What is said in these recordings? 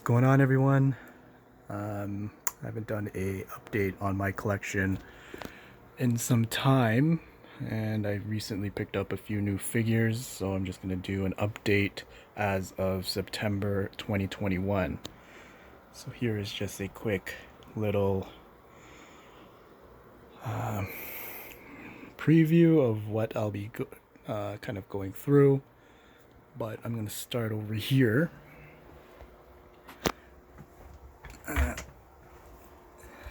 Going on, everyone? I haven't done a update on my collection in some time, and I recently picked up a few new figures, so I'm just going to do an update as of September 2021. So here is just a quick little preview of what I'll be kind of going through, but I'm going to start over here.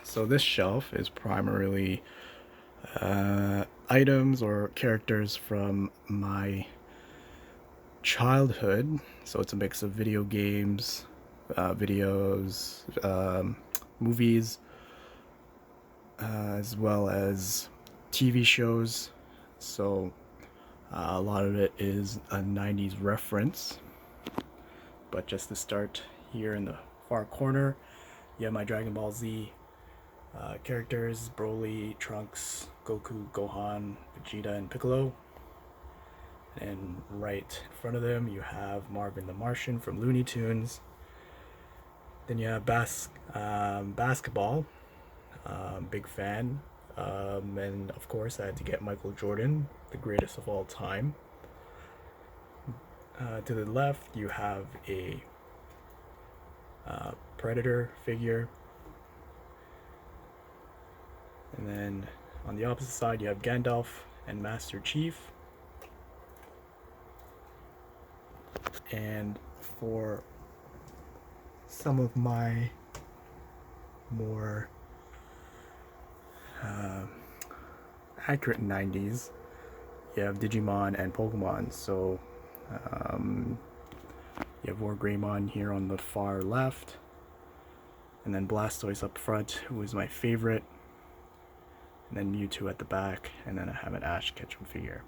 So this shelf is primarily items or characters from my childhood. So it's a mix of video games, videos, movies, as well as TV shows. So a lot of it is a 90s reference. But just to start, here in the far corner, you have my Dragon Ball Z characters: Broly, Trunks, Goku, Gohan, Vegeta, and Piccolo. And right in front of them, you have Marvin the Martian from Looney Tunes. Then you have basketball, big fan. And of course, I had to get Michael Jordan, the greatest of all time. To the left, you have a Predator figure. And then on the opposite side, you have Gandalf and Master Chief. And for some of my more accurate 90s, you have Digimon and Pokemon. So you have Wargreymon here on the far left, and then Blastoise up front, who is my favorite, and then Mewtwo at the back, and then I have an Ash Ketchum figure.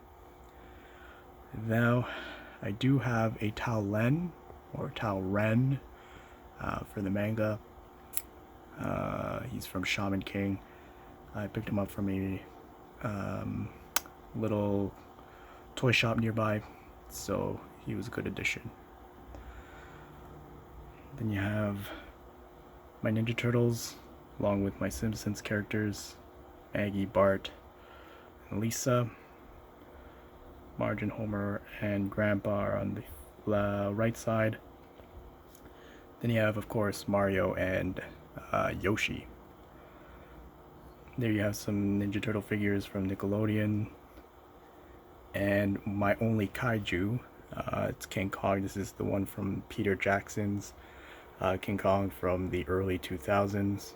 Now, I do have a Tao Len, or Tao Ren, for the manga. He's from Shaman King. I picked him up from a little toy shop nearby, so he was a good addition. Then you have my Ninja Turtles, along with my Simpsons characters: Maggie, Bart, and Lisa. Marge and Homer and Grandpa are on the right side. Then you have, of course, Mario and Yoshi. There you have some Ninja Turtle figures from Nickelodeon. And my only kaiju, it's King Kong. This is the one from Peter Jackson's King Kong from the early 2000s.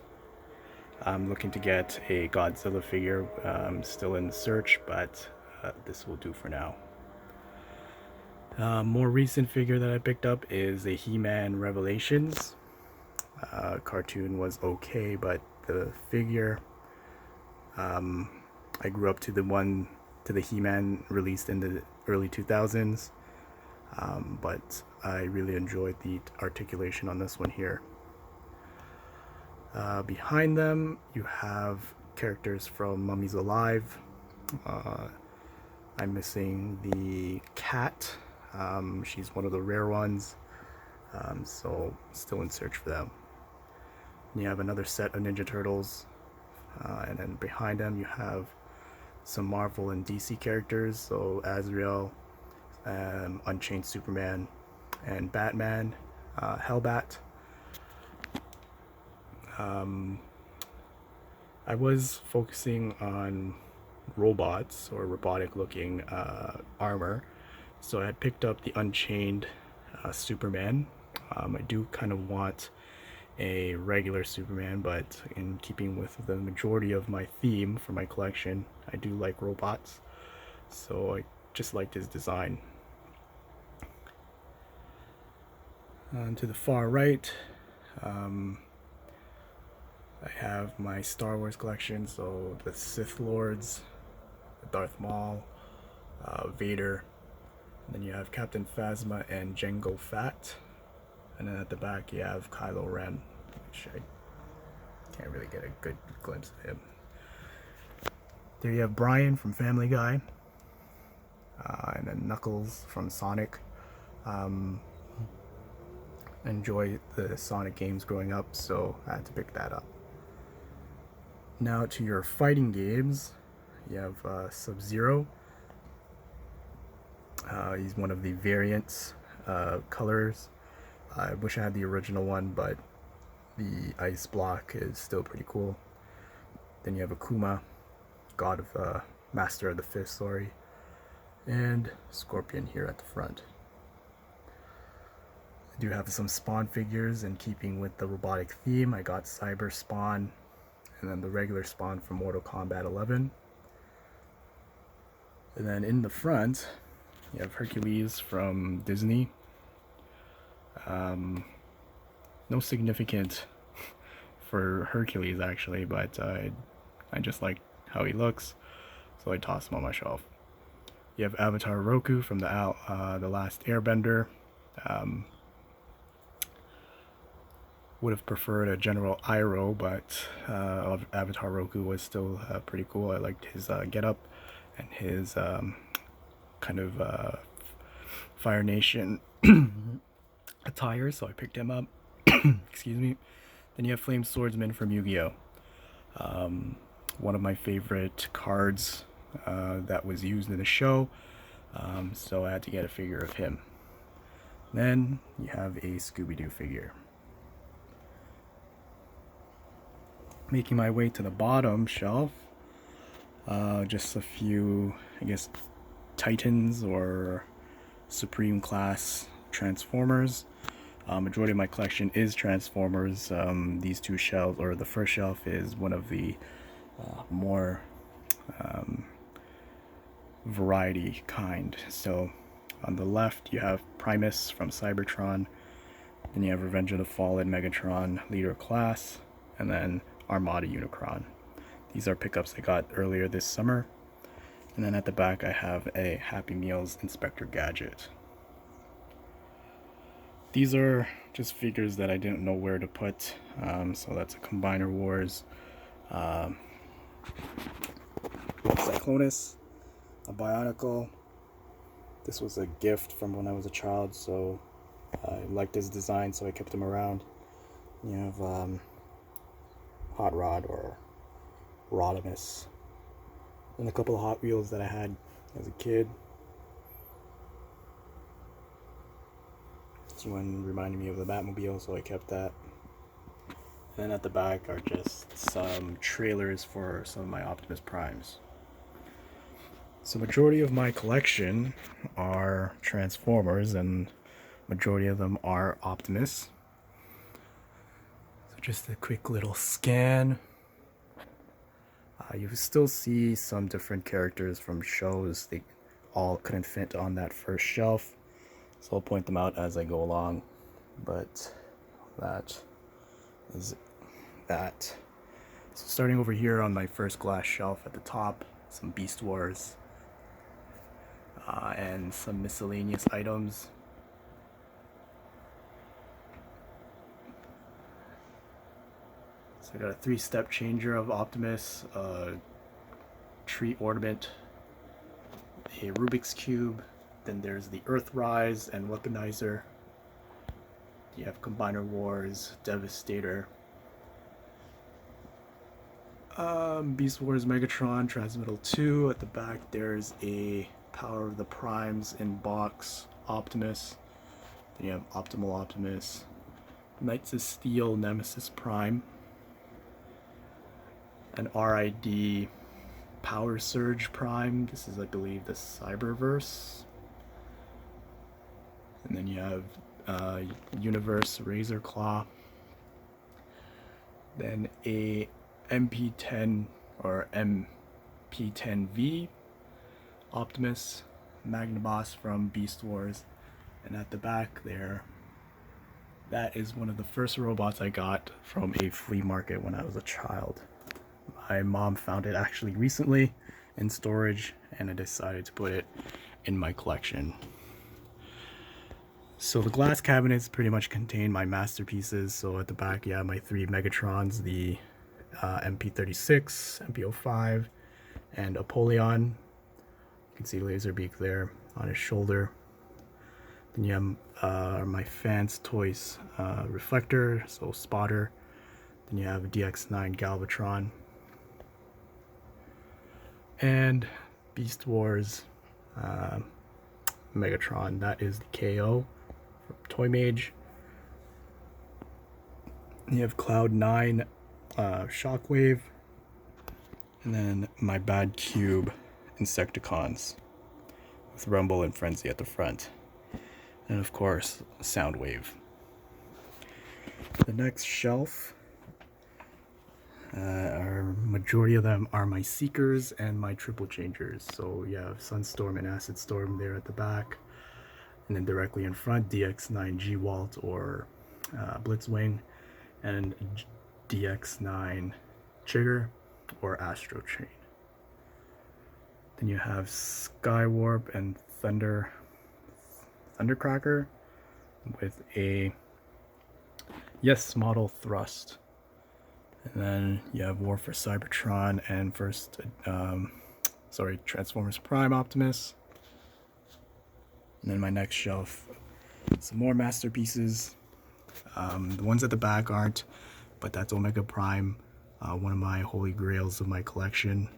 I'm looking to get a Godzilla figure. I'm still in the search, but this will do for now. More recent figure that I picked up is a He-Man Revelations. Cartoon was okay, but the figure, I grew up to the He-Man released in the early 2000s, but I really enjoyed the articulation on this one here. Behind them, you have characters from Mummies Alive. I'm missing the cat. She's one of the rare ones, so still in search for them. And you have another set of Ninja Turtles, and then behind them you have some Marvel and DC characters, so Azrael, Unchained Superman, and Batman, Hellbat. I was focusing on robots or robotic looking armor, so I had picked up the Unchained Superman. I do kind of want a regular Superman, but in keeping with the majority of my theme for my collection, I do like robots, so I just liked his design. To the far right, I have my Star Wars collection, so the Sith Lords, Darth Maul, Vader. And then you have Captain Phasma and Jango Fett. And then at the back you have Kylo Ren, which I can't really get a good glimpse of him. There you have Brian from Family Guy. And then Knuckles from Sonic. enjoy the Sonic games growing up, so I had to pick that up. Now to your fighting games, you have Sub-Zero. He's one of the variants colors. I wish I had the original one, but the ice block is still pretty cool. Then you have Akuma, God of Master of the Fist, sorry, and Scorpion here at the front. I do have some Spawn figures, and keeping with the robotic theme, I got Cyber Spawn and then the regular Spawn from Mortal Kombat 11. And then in the front, you have Hercules from Disney. No significant for Hercules actually, but I just like how he looks, so I tossed him on my shelf. You have Avatar Roku from the Last Airbender. Would have preferred a General Iroh, but Avatar Roku was still pretty cool. I liked his getup and his kind of Fire Nation attire, so I picked him up. Excuse me. Then you have Flame Swordsman from Yu-Gi-Oh! One of my favorite cards that was used in the show, so I had to get a figure of him. Then you have a Scooby-Doo figure. Making my way to the bottom shelf, just a few, I guess, Titans or Supreme class Transformers. Majority of my collection is Transformers. These two shelves, or the first shelf, is one of the more variety kind. So on the left you have Primus from Cybertron, then you have Revenge of the Fallen Megatron Leader Class, and then Armada Unicron. These are pickups I got earlier this summer. And then at the back I have a Happy Meals Inspector Gadget. These are just figures that I didn't know where to put, so that's a Combiner Wars, Cyclonus, a Bionicle. This was a gift from when I was a child, so I liked his design, so I kept him around. You have Hot Rod or Rodimus, and a couple of Hot Wheels that I had as a kid. This one reminded me of the Batmobile, so I kept that. And then at the back are just some trailers for some of my Optimus Primes. So majority of my collection are Transformers, and majority of them are Optimus. So just a quick little scan. You still see some different characters from shows. They all couldn't fit on that first shelf, so I'll point them out as I go along. But that is that. So starting over here on my first glass shelf at the top, some Beast Wars and some miscellaneous items. So I got a 3-step changer of Optimus, a tree ornament, a Rubik's Cube, then there's the Earthrise and Weaponizer. You have Combiner Wars, Devastator, Beast Wars Megatron, Transmetal 2. At the back there's a Power of the Primes in box Optimus. Then you have Optimal Optimus, Knights of Steel Nemesis Prime, an RID Power Surge Prime. This is, I believe, the Cyberverse. And then you have Universe Razor Claw. Then a MP10 or MP10V Optimus, Magnaboss from Beast Wars. And at the back there, that is one of the first robots I got from a flea market when I was a child. My mom found it actually recently in storage, and I decided to put it in my collection. So the glass cabinets pretty much contain my masterpieces. So at the back you have my 3 Megatrons, the MP36, MP05, and Apollyon. You can see Laserbeak there on his shoulder. Then you have my Fans Toys Reflector, so Spotter. Then you have DX9 Galvatron. And Beast Wars Megatron, that is the KO from Toy Mage. You have Cloud9 Shockwave. And then my Bad Cube Insecticons with Rumble and Frenzy at the front. And of course, Soundwave. The next shelf, majority of them are my Seekers and my Triple Changers. So you have Sunstorm and Acid Storm there at the back. And then directly in front, DX9 G-Walt or Blitzwing. And DX9 Chigger or Astro Chain. Then you have Skywarp and Thundercracker with a Yes Model Thrust. And then you have War for Cybertron and Transformers Prime Optimus. And then my next shelf, some more masterpieces. The ones at the back aren't, but that's Omega Prime, one of my holy grails of my collection.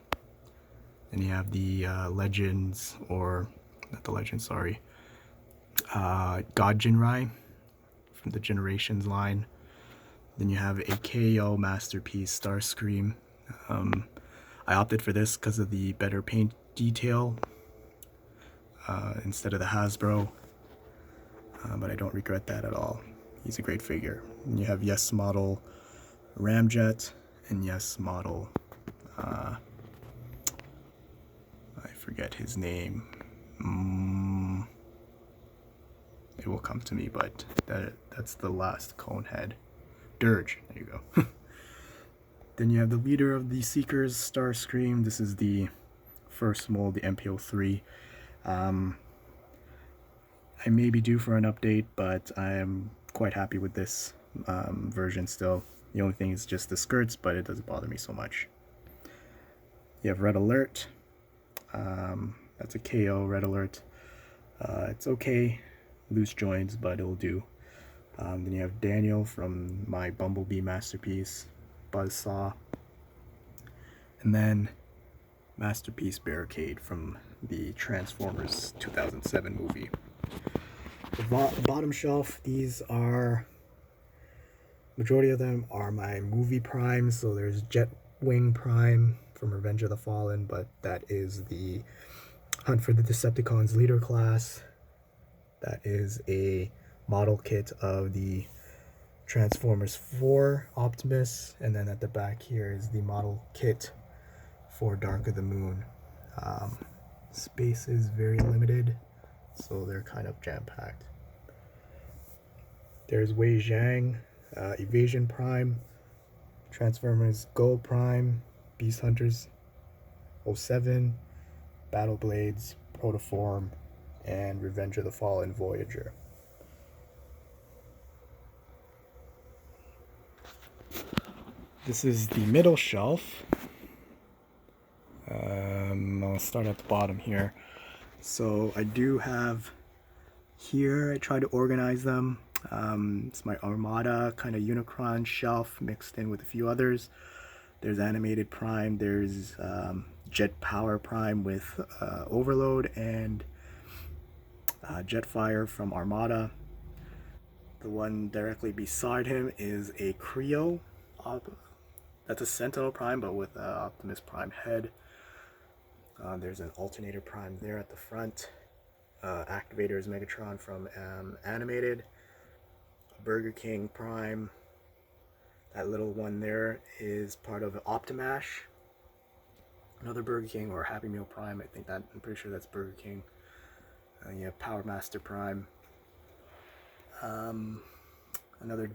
Then you have the Legends, or not the Legends, sorry, God Jinrai from the Generations line. Then you have a KO masterpiece, Starscream. I opted for this because of the better paint detail instead of the Hasbro, but I don't regret that at all. He's a great figure. And you have Yes Model Ramjet and Yes Model, I forget his name. It will come to me, but that's the last Conehead. Dirge, there you go. Then you have the leader of the Seekers, Starscream. This is the first mold, the MPO3. I may be due for an update, but I am quite happy with this version still. The only thing is just the skirts, but it doesn't bother me so much. You have Red Alert. That's a KO Red Alert. It's okay, loose joints, but it'll do. Then you have Daniel from my Bumblebee masterpiece, Buzzsaw. And then Masterpiece Barricade from the Transformers 2007 movie. The bottom shelf, these are, majority of them are my movie primes. So there's Jetwing Prime from Revenge of the Fallen, but that is the Hunt for the Decepticons leader class. That is a model kit of the Transformers 4 Optimus, and then at the back here is the model kit for Dark of the Moon. Space is very limited, so they're kind of jam-packed. There's Wei Zhang, Evasion Prime, Transformers Gold Prime, Beast Hunters 07, Battle Blades, Protoform, and Revenge of the Fallen Voyager. This is the middle shelf. I'll start at the bottom here. So I do have here, I try to organize them. It's my Armada kind of Unicron shelf mixed in with a few others. There's Animated Prime, there's Jet Power Prime with Overload, and Jetfire from Armada. The one directly beside him is a Creo. That's a Sentinel Prime, but with Optimus Prime head. There's an Alternator Prime there at the front. Activator is Megatron from Animated. Burger King Prime. That little one there is part of Optimash. Another Burger King or Happy Meal Prime. I'm pretty sure that's Burger King. You have Power Master Prime. Another,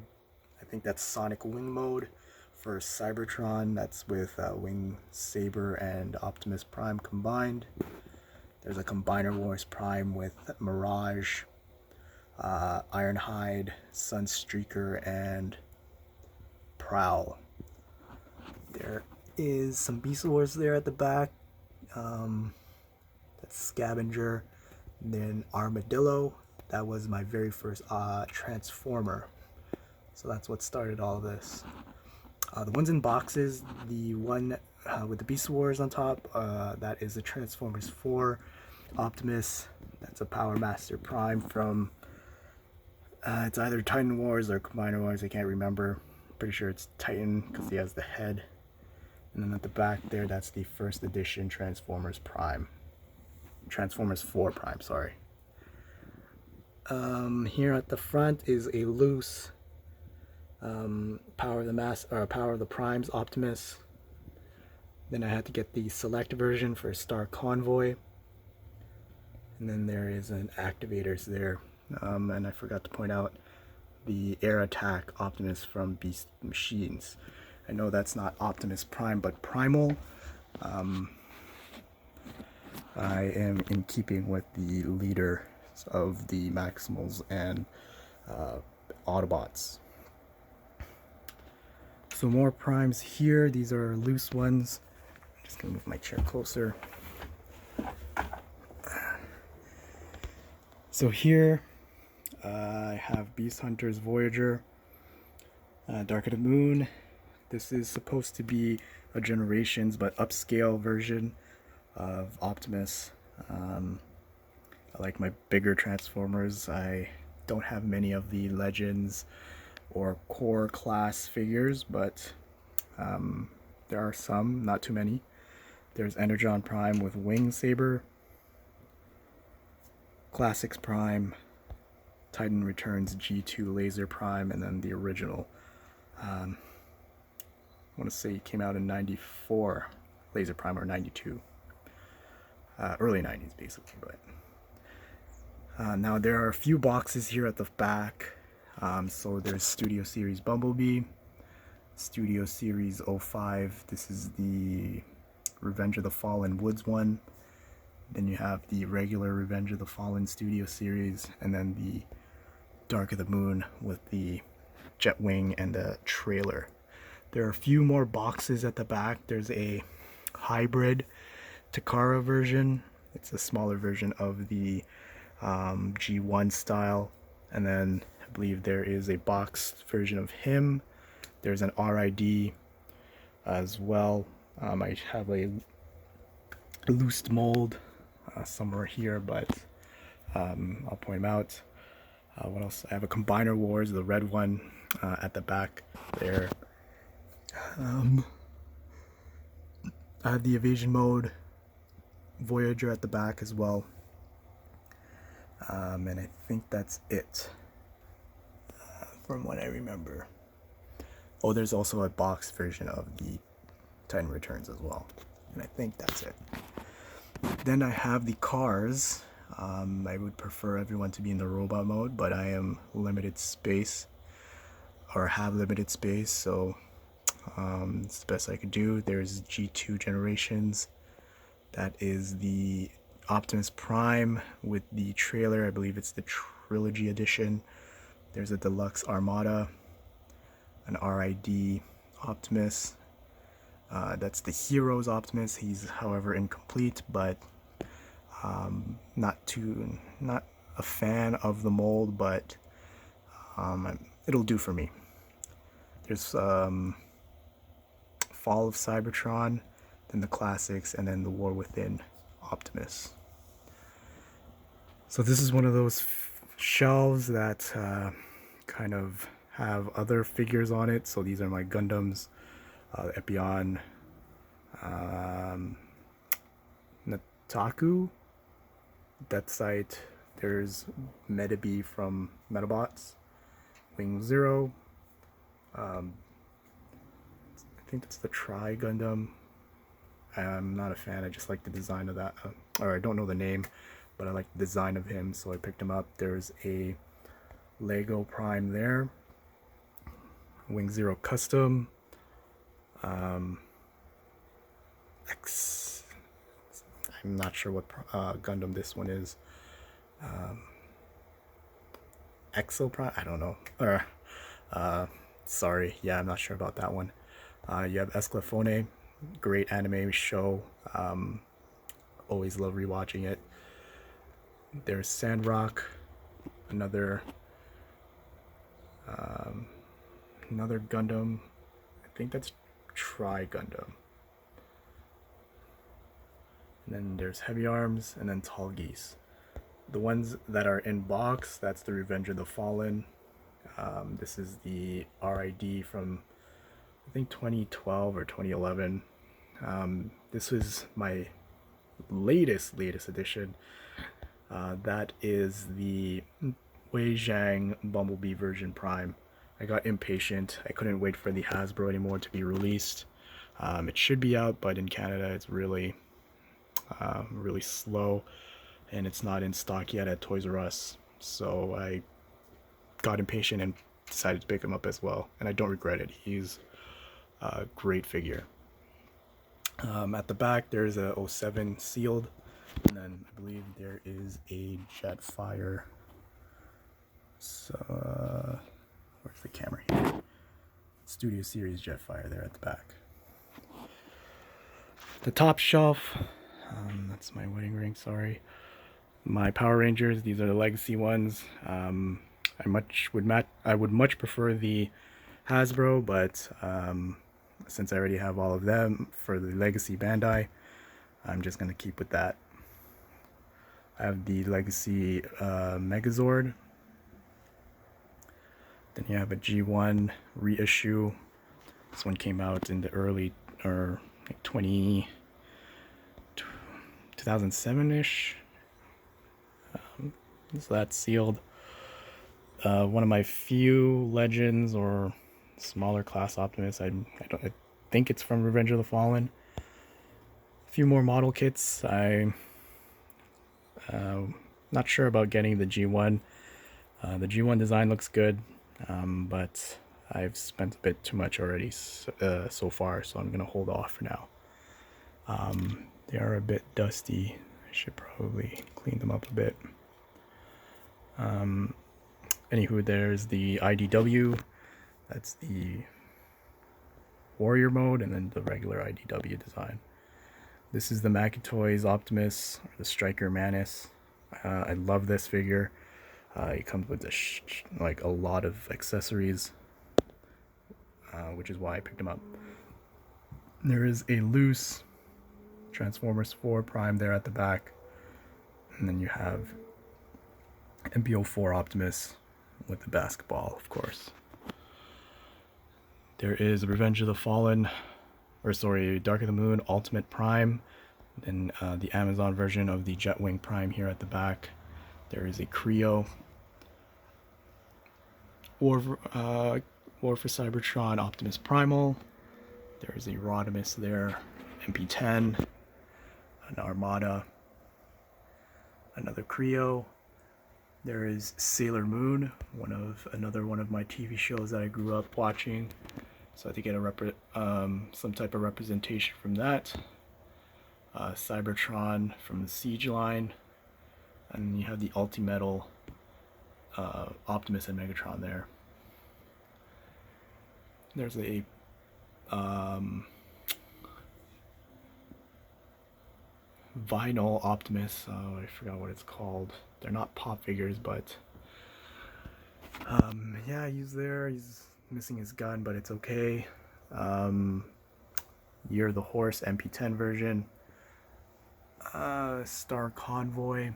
I think that's Sonic Wing Mode for Cybertron. That's with Wing Saber and Optimus Prime combined. There's a Combiner Wars Prime with Mirage, Ironhide, Sunstreaker, and Prowl. There is some Beast Wars there at the back. That's Scavenger. Then Armadillo, That was my very first Transformer. So that's what started all this. The ones in boxes, the one with the Beast Wars on top, that is the Transformers 4 Optimus. That's a Power Master Prime from, it's either Titan Wars or Combiner Wars, I can't remember. Pretty sure it's Titan because he has the head. And then at the back there, that's the first edition Transformers Prime. Transformers 4 Prime, sorry. Here at the front is a loose Power of the Primes Optimus. Then I had to get the select version for Star Convoy. And then there is an activators there. And I forgot to point out the Air Attack Optimus from Beast Machines. I know that's not Optimus Prime, but Primal. I am in keeping with the leader of the Maximals and Autobots. So more primes here. These are loose ones. I'm just gonna move my chair closer. So here I have Beast Hunters Voyager, Dark of the Moon. This is supposed to be a Generations but upscale version of Optimus. I like my bigger Transformers. I don't have many of the Legends or core class figures, but there are some, not too many. There's Energon Prime with Wing Saber, Classics Prime, Titan Returns G2 Laser Prime, and then the original. I want to say it came out in 94, Laser Prime, or 92. Early 90s basically, but now there are a few boxes here at the back. So there's Studio Series Bumblebee, Studio Series 05, this is the Revenge of the Fallen Woods one. Then you have the regular Revenge of the Fallen Studio Series, and then the Dark of the Moon with the Jetwing and the trailer. There are a few more boxes at the back. There's a hybrid Takara version. It's a smaller version of the G1 style. And then I believe there is a boxed version of him. There's an RID as well. I have a loose mold somewhere here, but I'll point them out. What else? I have a Combiner Wars, the red one, at the back there. I have the Evasion Mode Voyager at the back as well. And I think that's it from what I remember. Oh, there's also a box version of the Titan Returns as well. And I think that's it. Then I have the cars. I would prefer everyone to be in the robot mode, but I am limited space, or have limited space, so it's the best I could do. There's G2 Generations. That is the Optimus Prime with the trailer. I believe it's the Trilogy Edition. There's a Deluxe Armada, an RID Optimus. That's the Heroes Optimus. He's, however, incomplete, but not a fan of the mold, but it'll do for me. There's Fall of Cybertron, then the Classics, and then the War Within Optimus. So this is one of those shelves that kind of have other figures on it. So these are my Gundams, Epion, Nataku, Death Sight. There's Metabee from Metabots, Wing Zero. I think that's the Tri Gundam. I'm not a fan. I just like the design of that, or I don't know the name, but I like the design of him, so I picked him up. There's a Lego Prime there, Wing Zero Custom, X. I'm not sure what Gundam this one is. Exo Prime. I don't know. Sorry. Yeah, I'm not sure about that one. You have Esclafone. Great anime show. Always love rewatching it. There's Sandrock. another another Gundam. I think that's Tri Gundam. And then there's Heavy Arms, and then Tall Geese. The ones that are in box, that's the Revenge of the Fallen. This is the RID from, I think, 2012 or 2011. This was my latest edition. That is the Wei Zhang Bumblebee version Prime. I got impatient. I couldn't wait for the Hasbro anymore to be released. It should be out, but in Canada it's really slow, and it's not in stock yet at Toys R Us. So I got impatient and decided to pick him up as well, and I don't regret it. He's a great figure. At the back there's a 07 sealed, and then I believe there is a Jetfire. So where's the camera here? Studio Series Jetfire there at the back. The top shelf, that's my wedding ring, sorry. My Power Rangers, these are the legacy ones. I would much prefer the Hasbro, but since I already have all of them for the legacy Bandai, I'm just gonna keep with that. I have the legacy Megazord. Then you have a G1 reissue. This one came out in the early, or like 2007-ish. So that's sealed. One of my few Legends or smaller class Optimus. I think it's from Revenge of the Fallen. A few more model kits. I'm not sure about getting the G1. The G1 design looks good, but I've spent a bit too much already so far, so I'm gonna hold off for now. They are a bit dusty. I should probably clean them up a bit. Anywho, there's the IDW. That's the warrior mode, and then the regular IDW design. This is the Makitoys Optimus, or the Striker Manus. I love this figure. It comes with like a lot of accessories, which is why I picked him up. There is a loose Transformers 4 Prime there at the back, and then you have MPO4 Optimus with the basketball, of course. There is Revenge of the Fallen, or sorry, Dark of the Moon Ultimate Prime, then the Amazon version of the Jetwing Prime here at the back. There is a Creo, War for Cybertron Optimus Primal. There is a Rodimus there, MP10, an Armada, another Creo. There is Sailor Moon, another one of my TV shows that I grew up watching, so I had to get some type of representation from that. Cybertron from the Siege line, and you have the Ultimetal Optimus and Megatron there. There's a vinyl Optimus. Oh, I forgot what it's called. They're not pop figures, but yeah, he's there. He's missing his gun, but it's okay. Year of the Horse MP10 version. Star Convoy,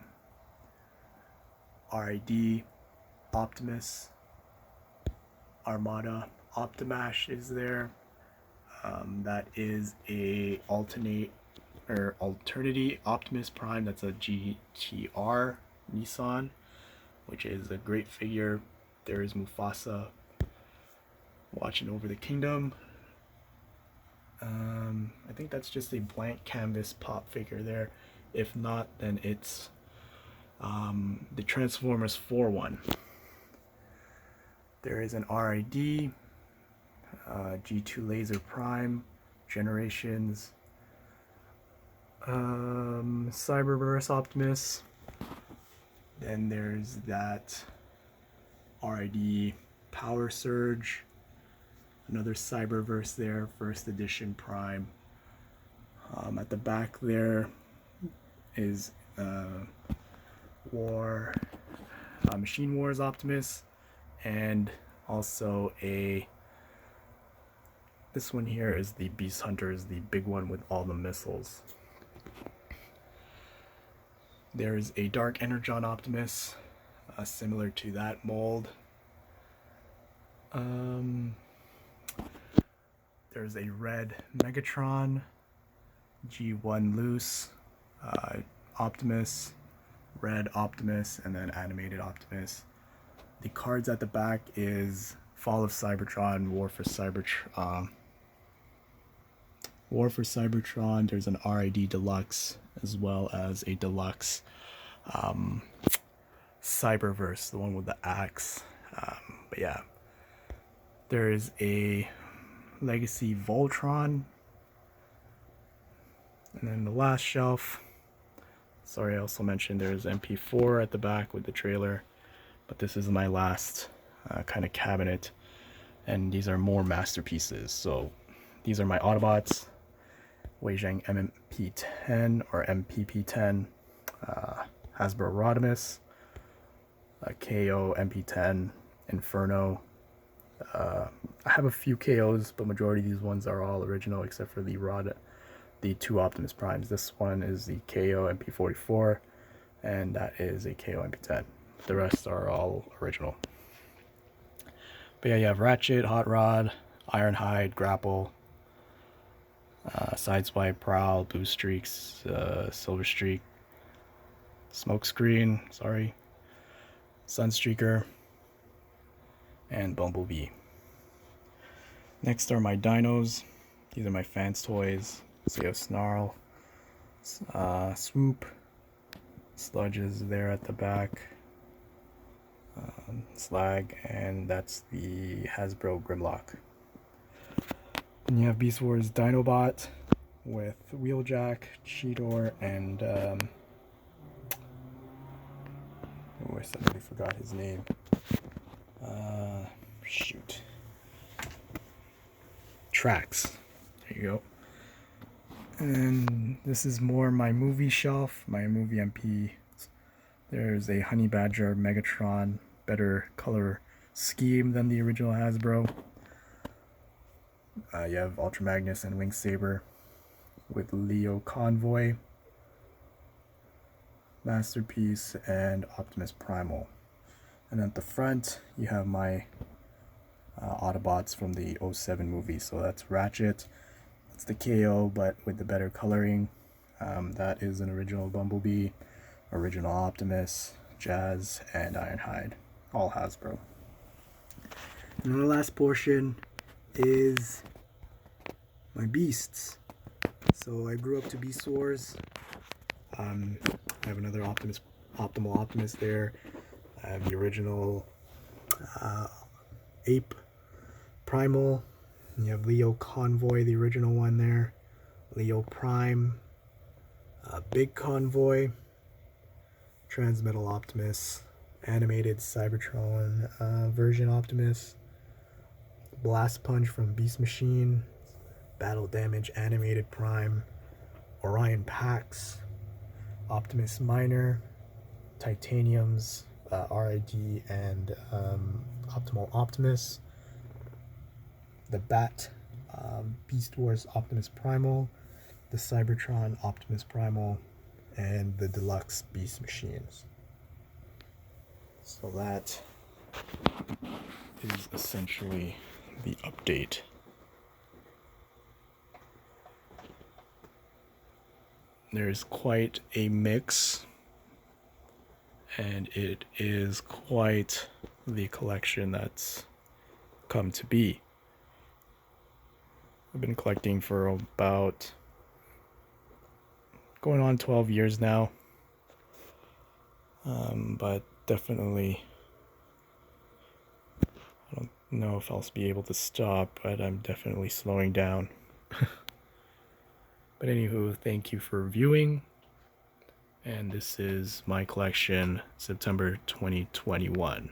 RID, Optimus, Armada, Optimash is there. That is a Alternity Optimus Prime. That's a GTR Nissan, which is a great figure. There is Mufasa watching over the kingdom. I think that's just a blank canvas pop figure there. If not, then it's the Transformers 4 one. There is an RID, G2 Laser Prime, Generations, Cyberverse Optimus. Then there's that RID Power Surge, another Cyberverse there, first edition Prime. At the back there is War Machine Wars Optimus, and also this one here is the Beast Hunter, is the big one with all the missiles. There is a Dark Energon Optimus, similar to that mold. There's a red Megatron, G1 loose, Optimus, red Optimus, and then animated Optimus. The cards at the back is Fall of Cybertron, War for Cybertron. There's an RID Deluxe, as well as a Deluxe Cyberverse, the one with the axe. But yeah, there is a Legacy Voltron, and then the last shelf. Sorry, I also mentioned there's MP4 at the back with the trailer, but this is my last kind of cabinet, and these are more masterpieces. So these are my Autobots: Weijing MMP10 or MPP10, Hasbro Rodimus, KO MP10, Inferno. I have a few KOs, but majority of these ones are all original except for the two Optimus Primes. This one is the KO MP44, and that is a KO MP10. The rest are all original. But yeah, you have Ratchet, Hot Rod, Ironhide, Grapple, Sideswipe, Prowl, Boost Streaks, Silver Streak, Smokescreen, Sunstreaker, and Bumblebee. Next are my dinos. These are my fans' toys. So you have Snarl, Swoop, Sludge is there at the back, Slag, and that's the Hasbro Grimlock. And you have Beast Wars Dinobot with Wheeljack, Cheetor, and I suddenly forgot his name. Shoot. Trax. There you go. And this is more my movie shelf, my movie MP. There's a Honey Badger Megatron, better color scheme than the original Hasbro. You have Ultra Magnus and Wing Saber with Leo Convoy, Masterpiece, and Optimus Primal. And at the front, you have my Autobots from the 07 movie. So that's Ratchet. It's the KO, but with the better coloring. That is an original Bumblebee, original Optimus, Jazz, and Ironhide, all Hasbro. And then the last portion is my beasts. So I grew up to Beast Wars. I have another Optimal Optimus there. I have the original Ape Primal. You have Leo Convoy, the original one there. Leo Prime. Big Convoy. Transmetal Optimus. Animated Cybertron version Optimus. Blast Punch from Beast Machine. Battle Damage Animated Prime. Orion Pax. Optimus Minor. Titanium's RID and Optimal Optimus. The Bat Beast Wars Optimus Primal, the Cybertron Optimus Primal, and the Deluxe Beast Machines. So that is essentially the update. There's quite a mix, and it is quite the collection that's come to be. I've been collecting for about going on 12 years now, but definitely I don't know if I'll be able to stop, but I'm definitely slowing down. But anywho, thank you for viewing, and this is my collection September 2021.